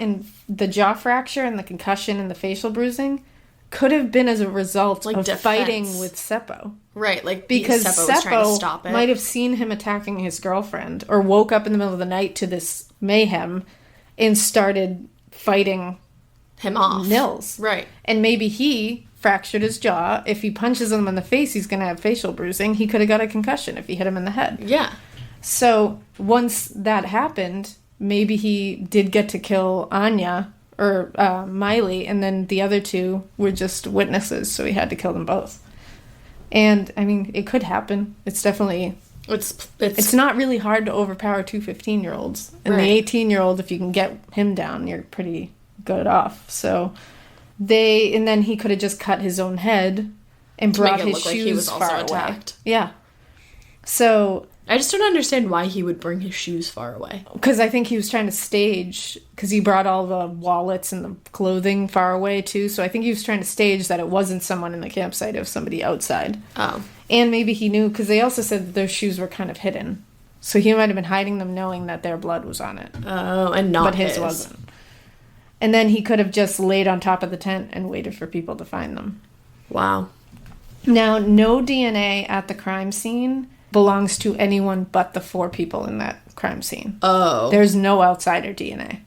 fracture and the concussion and the facial bruising could have been as a result Like of defense. fighting with Seppo. Right, like Because Seppo was trying to stop Seppo it. might have seen him attacking his girlfriend or woke up in the middle of the night to this mayhem and started fighting him off. Nils. Right. And maybe he fractured his jaw. If he punches him in the face, he's going to have facial bruising. He could have got a concussion if he hit him in the head. Yeah. So once that happened, maybe he did get to kill Anya or Miley, and then the other 2 were just witnesses, so he had to kill them both. And, I mean, it could happen. It's definitely... It's not really hard to overpower 2 15-year-olds. And Right. the 18-year-old, if you can get him down, you're pretty good off. So And then he could have just cut his own head and brought make it his look like shoes he was also far away. attacked. Yeah. So, I just don't understand why he would bring his shoes far away. because I think he was trying to stage, because he brought all the wallets and the clothing far away too. So I think he was trying to stage that it wasn't someone in the campsite, it was somebody outside. Oh. And maybe he knew, because they also said that their shoes were kind of hidden. So he might have been hiding them knowing that their blood was on it. Oh, and not But his wasn't. And then he could have just laid on top of the tent and waited for people to find them. Wow. Now, no DNA at the crime scene belongs to anyone but the 4 people in that crime scene. Oh. There's no outsider DNA.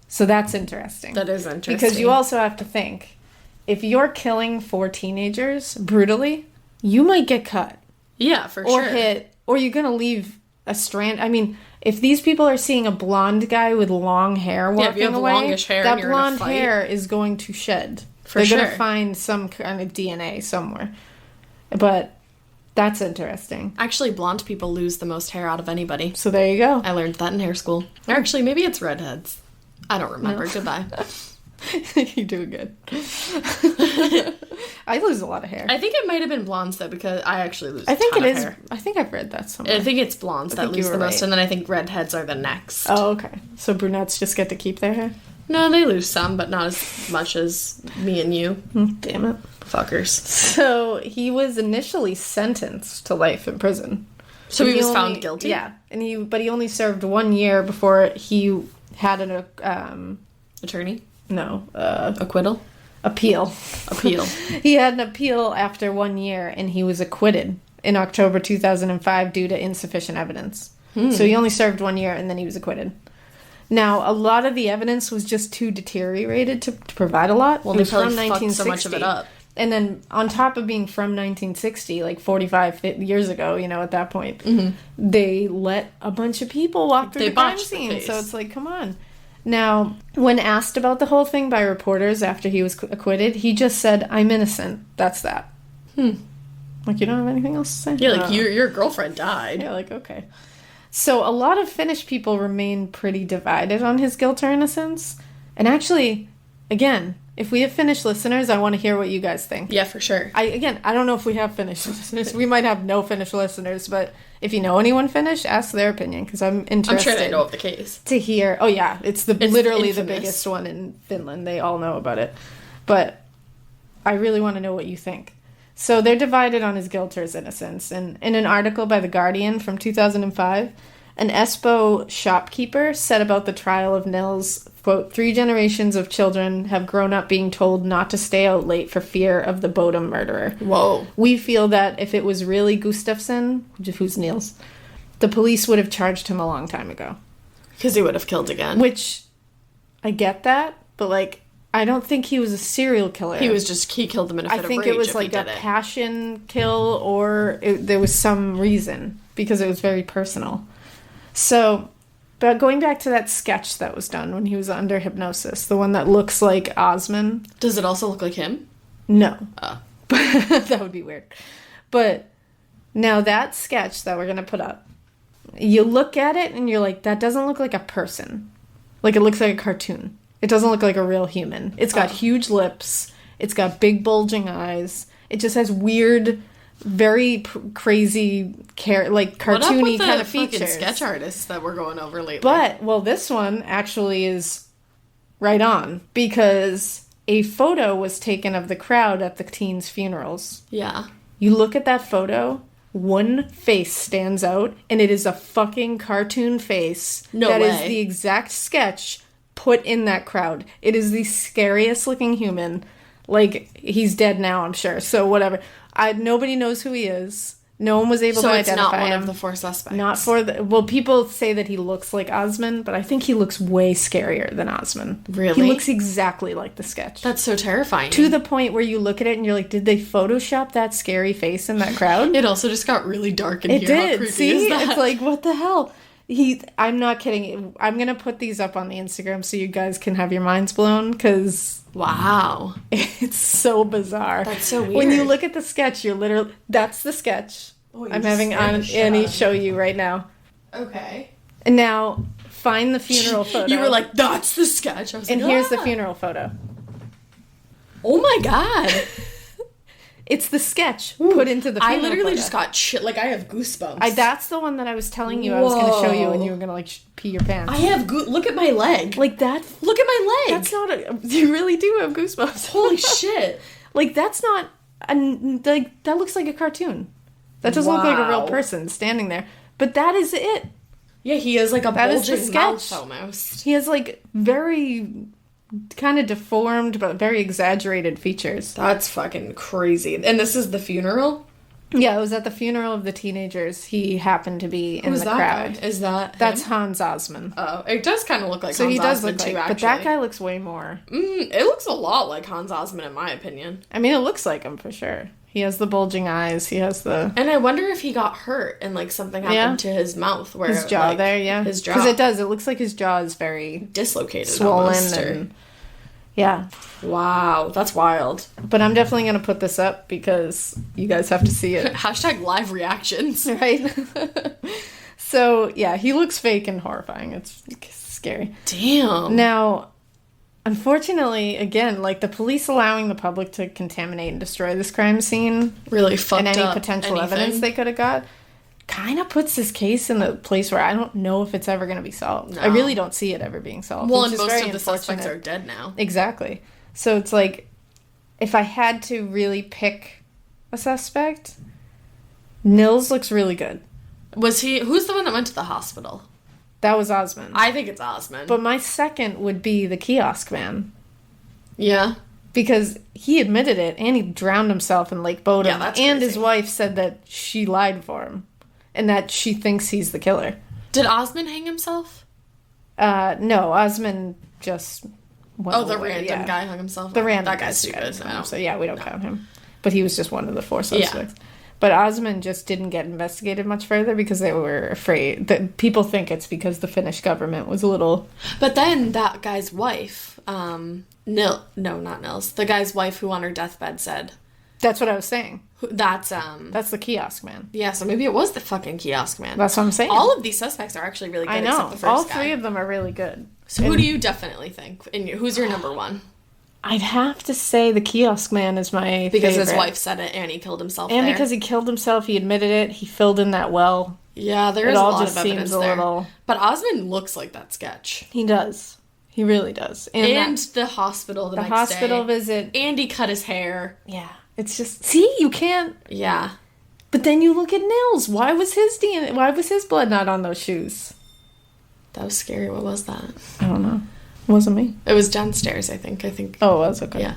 So that's interesting. That is interesting. Because you also have to think, if you're killing 4 teenagers brutally, you might get cut. Yeah, for Or sure. hit, or you're going to leave a strand. I mean, if these people are seeing a blonde guy with long hair walking if you have away, longish hair that and you're in a blonde fight. hair is going to shed. For They're going sure. to find some kind of DNA somewhere. But that's interesting. Actually, blonde people lose the most hair out of anybody. So there you go. I learned that in hair school. Or actually, maybe it's redheads. I don't remember. Goodbye. You're doing good. I lose a lot of hair. I think it might have been blondes, though, because I actually lose I think a ton it of is. hair. I think I've read that somewhere. I think it's blondes that think you lose were the most, right. and then I think redheads are the next. Oh, okay. So brunettes just get to keep their hair? No, they lose some, but not as much as me and you. Damn it. Fuckers. So he was initially sentenced to life in prison. So he was only- found guilty? Yeah, and he only served 1 year before he had an Attorney? no Acquittal? appeal. Appeal. He had an appeal after 1 year, and he was acquitted in October 2005 due to insufficient evidence. So he only served 1 year, and then he was acquitted. Now, a lot of the evidence was just too deteriorated to provide a lot. Well, It they was probably fucked so much of it up. And then on top of being from 1960, like 45 years ago, at that point, they let a bunch of people walk through They the crime botched the scene. case. So it's like, come on. Now, when asked about the whole thing by reporters after he was acquitted, he just said, "I'm innocent. That's that." Like, you don't have anything else to say? Yeah, like Oh. your girlfriend died. Yeah, like, okay. So a lot of Finnish people remain pretty divided on his guilt or innocence. And actually, again, if we have Finnish listeners, I want to hear what you guys think. Yeah, for sure. I don't know if we have Finnish listeners. We might have no Finnish listeners, but if you know anyone Finnish, ask their opinion, because I'm I'm interested sure they know of the case. to hear. Oh yeah, it's literally the infamous. biggest one in Finland. They all know about it. But I really want to know what you think. So they're divided on his guilt or his innocence. And in an article by The Guardian from 2005, an Espoo shopkeeper said about the trial of Nils, quote, 3 generations of children have grown up being told not to stay out late for fear of the Bodom murderer. Whoa. We feel that if it was really Gustafsson, who's Nils, the police would have charged him a long time ago. Because he would have killed again. Which, I get that, but, like, I don't think he was a serial killer. He killed them in a fit I of think rage it was if like he a did it. passion kill, or there was some reason, because it was very personal. So, but going back to that sketch that was done when he was under hypnosis, the one that looks like Osman. Does it also look like him? No. Oh. That would be weird. But now that sketch that we're going to put up, you look at it and you're like, that doesn't look like a person. Like, it looks like a cartoon. It doesn't look like a real human. It's got huge lips. It's got big bulging eyes. It just has weird, very crazy, cartoony kind of features. Fucking sketch artists that we're going over lately? But, well, this one actually is right on, because a photo was taken of the crowd at the teens' funerals. Yeah. You look at that photo, one face stands out, and it is a fucking cartoon face. No That way. is the exact sketch put in that crowd. It is the scariest looking human. Like, he's dead now, I'm sure. So whatever. Nobody knows who he is. No one was able So to it's identify not one him. of the 4 suspects. Not for the... Well, people say that he looks like Osman, but I think he looks way scarier than Osman. Really? He looks exactly like the sketch. That's so terrifying. To the point where you look at it and you're like, did they Photoshop that scary face in that crowd? It also just got really dark in It here. How did. creepy See? is that? It's like, what the hell? I'm not kidding. I'm going to put these up on the Instagram so you guys can have your minds blown, because Wow. it's so bizarre. That's so When you weird. look at the sketch, you're literally... That's the sketch. Oh, you I'm having scared the shit Annie out of show you right now. Okay. And now, find the funeral photo. You were like, that's the sketch. I was And like, here's the "Ah." funeral photo. Oh my god. It's the sketch put into the I funeral literally photo. just got shit. Like, I have goosebumps. That's the one that I was telling you I was going to show you, and Whoa. you were going to, like, pee your pants. I have look at my leg. Like, that... Look at my leg. That's not a... You really do have goosebumps. Holy shit. Like, that's not... Like, that looks like a cartoon. That doesn't look like a real Wow. person standing there. But that is it. Yeah, he has like a That is the bulging mouth sketch. almost. He has, like, very kind of deformed but very exaggerated features. That's fucking crazy. And this is the funeral? Yeah, it was at the funeral of the teenagers. He happened to be in Who's the that crowd. guy? Is that That's him? Hans Osman. Oh, it does kind of look like So Hans he does Osman look too, like, actually. but that guy looks way more. It looks a lot like Hans Osman in my opinion. I mean, it looks like him for sure. He has the bulging eyes. He has the And I wonder if he got hurt and like something happened to his mouth where his jaw like, there. Yeah, his jaw because it does. It looks like his jaw is very dislocated, swollen almost, or- and yeah. Wow, that's wild. But I'm definitely gonna put this up because you guys have to see it. Hashtag live reactions. Right? So, yeah, he looks fake and horrifying. It's scary. Damn. Now, unfortunately, again, like the police allowing the public to contaminate and destroy this crime scene Really fucked and any up potential anything. evidence they could have got kind of puts this case in the place where I don't know if it's ever going to be solved. I No. really don't see it ever being solved. Well, which and is most very of the suspects unfortunate. are dead now. Exactly. So it's like, if I had to really pick a suspect, Nils looks really good. Who's the one that went to the hospital? That was Osmond. I think it's Osman. But my second would be the kiosk man. yeah. Because he admitted it, and he drowned himself in Lake Bodom. Yeah, that's and crazy. his wife said that she lied for him, and that she thinks he's the killer. Did Osman hang himself? No, Osmond just went Oh, the away, random yeah. guy hung himself? The random That guy guy's stupid. No. So yeah, we don't count him. But he was just one of the 4 suspects. But Osmond just didn't get investigated much further because they were afraid that people think it's because the Finnish government was a little... But then that guy's wife, not Nils, the guy's wife who on her deathbed said, That's what I was saying. that's That's the kiosk man. yeah, so maybe it was the fucking kiosk man. That's what I'm saying. All of these suspects are actually really good, I know. except the first All guy. 3 of them are really good. So who do you definitely think? And who's your number one? I'd have to say the kiosk man is my Because favorite. his wife said it and he killed himself And there. because he killed himself, he admitted it. He filled in that well. Yeah, there It is a all lot just of evidence seems a there. little... But Osmond looks like that sketch. He does. He really does. And that- the hospital the the next hospital day. visit. And he cut his hair. Yeah. It's just... See, you can't... Yeah. But then you look at Nils. Why was his DNA... Why was his blood not on those shoes? That was scary. What was that? I don't know. It wasn't me. It was downstairs, I think. Oh, it was okay. Yeah.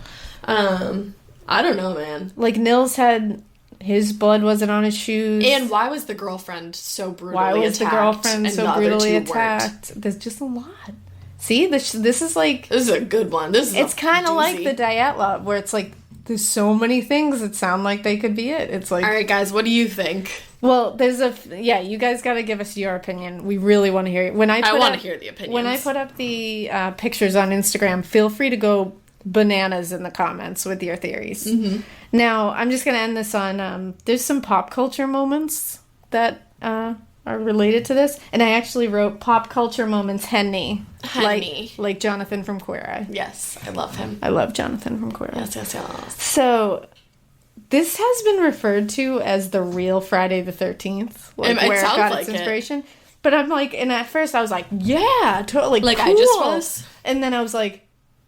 I don't know, man. Like, Nils had... His blood wasn't on his shoes. And why was the girlfriend so brutally why was attacked? the girlfriend and so the other brutally two weren't? attacked? There's just a lot. See, this is like... This is a good one. This is It's kind of like doozy. the Dyatlov, where it's like, there's so many things that sound like they could be it. It's like... All right, guys, what do you think? Well, there's a... Yeah, you guys got to give us your opinion. We really want to hear it. When I want to up- hear the opinions. When I put up the pictures on Instagram, feel free to go bananas in the comments with your theories. Mm-hmm. Now, I'm just going to end this on... there's some pop culture moments that are related to this. And I actually wrote pop culture moments Henny. Henny. Like Jonathan from Queer Eye. Yes, I love him. I love Jonathan from Queer Eye. Yes. So, this has been referred to as the real Friday the 13th, like It where it sounds got like its it. inspiration. But I'm like, and at first I was like, yeah, totally, Like, cool. I just was? And then I was like,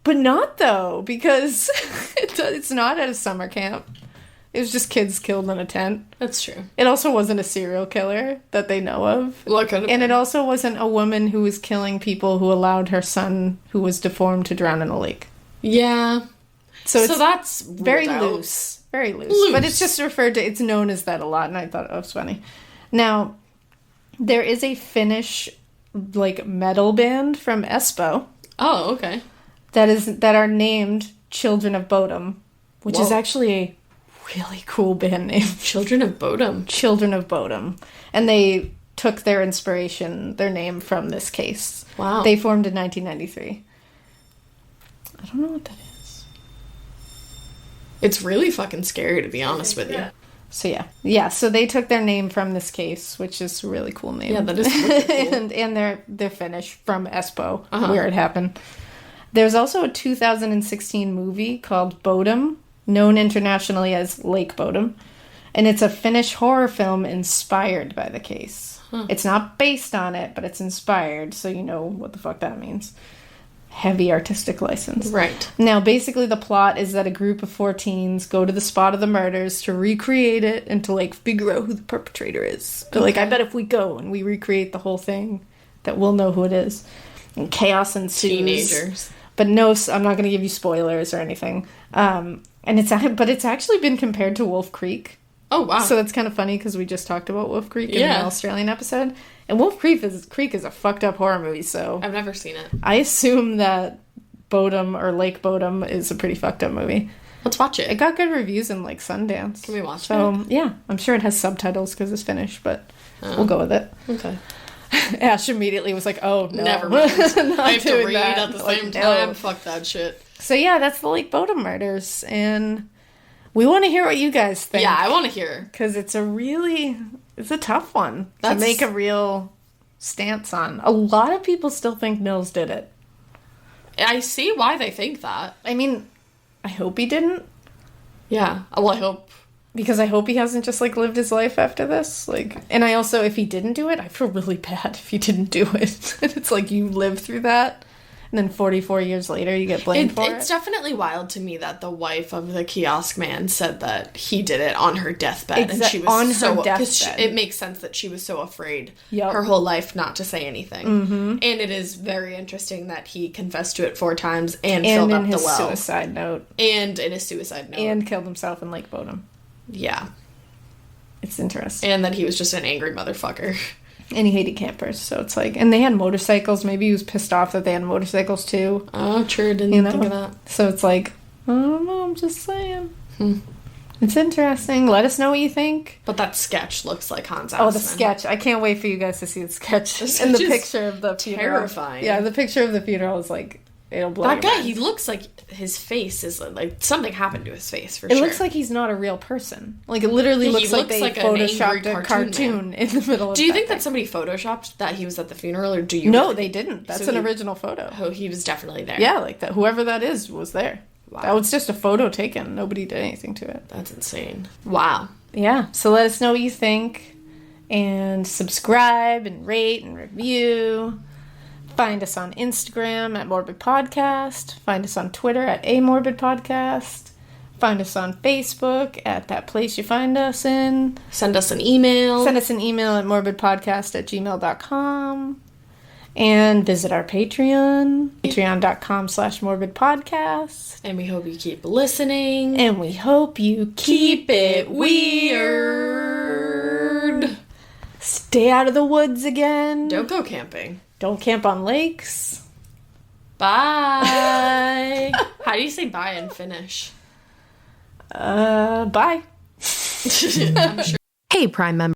but not though, because it's not at a summer camp. It was just kids killed in a tent. That's true. It also wasn't a serial killer that they know of. Look at And it also wasn't a woman who was killing people who allowed her son, who was deformed, to drown in a lake. Yeah. So it's that's very ruled out. loose. Very loose. But it's just referred to, it's known as that a lot, and I thought it was funny. Now, there is a Finnish, like, metal band from Espoo Oh, okay. that are named Children of Bodom, which is Whoa. actually a really cool band name. Children of Bodom. Children of Bodom. And they took their inspiration, their name, from this case. Wow. They formed in 1993. I don't know what that is. It's really fucking scary, to be honest with you. So yeah. So they took their name from this case, which is a really cool name. Yeah, that is really cool. and they're Finnish from Espoo, Uh-huh. where it happened. There's also a 2016 movie called Bodom, known internationally as Lake Bodom, and it's a Finnish horror film inspired by the case. It's not based on it, but it's inspired, so you know what the fuck that means. Heavy artistic license. Right. Now, basically the plot is that a group of 4 teens go to the spot of the murders to recreate it and to, like, figure out who the perpetrator is. But, like, I bet if we go and we recreate the whole thing, that we'll know who it is. And chaos ensues. Teenagers. But no, I'm not going to give you spoilers or anything. But it's actually been compared to Wolf Creek. Oh, wow. So it's kind of funny because we just talked about Wolf Creek in an Australian episode. And Wolf Creek is a fucked up horror movie, so... I've never seen it. I assume that Bodom or Lake Bodom is a pretty fucked up movie. Let's watch it. It got good reviews in, like, Sundance. Can we watch it? So, yeah. I'm sure it has subtitles because it's Finnish, but we'll go with it. Okay. Ash immediately was like, oh, no. Never mind. I have to doing read that. at the Like, same no. time. Fuck that shit. So, yeah, that's the Lake Bodom murders, and we want to hear what you guys think. Yeah, I want to hear. Because it's a tough one to That's- make a real stance on. A lot of people still think Nils did it. I see why they think that. I mean, I hope he didn't, Yeah. Well, I hope. because I hope he hasn't just, like, lived his life after this. Like, and I also, if he didn't do it, I feel really bad if he didn't do it. It's like you live through that, and then 44 years later you get blamed for It's it. definitely wild to me that the wife of the kiosk man said that he did it on her deathbed, and she was on her so 'cause deathbed. it makes sense that she was so afraid Yep. her whole life not to say anything. Mm-hmm. And it is very interesting that he confessed to it 4 times and filled in up the his well, suicide note. and in his suicide note, And killed himself in Lake Bodom. yeah, It's interesting. and that he was just an angry motherfucker. And he hated campers, so it's like... And they had motorcycles. Maybe he was pissed off that they had motorcycles, too. Oh, true, didn't You know? think of that. So it's like... I don't know, I'm just saying. It's interesting. Let us know what you think. But that sketch looks like Hans Assman. Oh, the sketch. I can't wait for you guys to see the sketch. The And the sketch is picture of the funeral. terrifying. Yeah, the picture of the funeral is like... It'll blow That your guy, mind. he looks like his face is like something happened to his face for It sure. looks like he's not a real person. Like, it literally He looks like looks they like an angry photoshopped a cartoon cartoon in the middle of Do you that think thing. that somebody photoshopped that he was at the funeral, or do you? No, really they think- didn't. That's So an he- original photo. Oh, he was definitely there. Yeah, like that. Whoever that is was there. Wow. That was just a photo taken. Nobody did anything to it. That's insane. Wow. Yeah. So let us know what you think. And subscribe and rate and review. Find us on Instagram at Morbid Podcast. Find us on Twitter at Amorbid Podcast. Find us on Facebook at that place you find us in. Send us an email. Send us an email at morbidpodcast@gmail.com. And visit our Patreon, patreon.com/morbidpodcast. And we hope you keep listening. And we hope you keep it weird. Stay out of the woods again. Don't go camping. Don't camp on lakes. Bye. How do you say bye in Finnish? Bye. I'm sure. Hey, Prime member.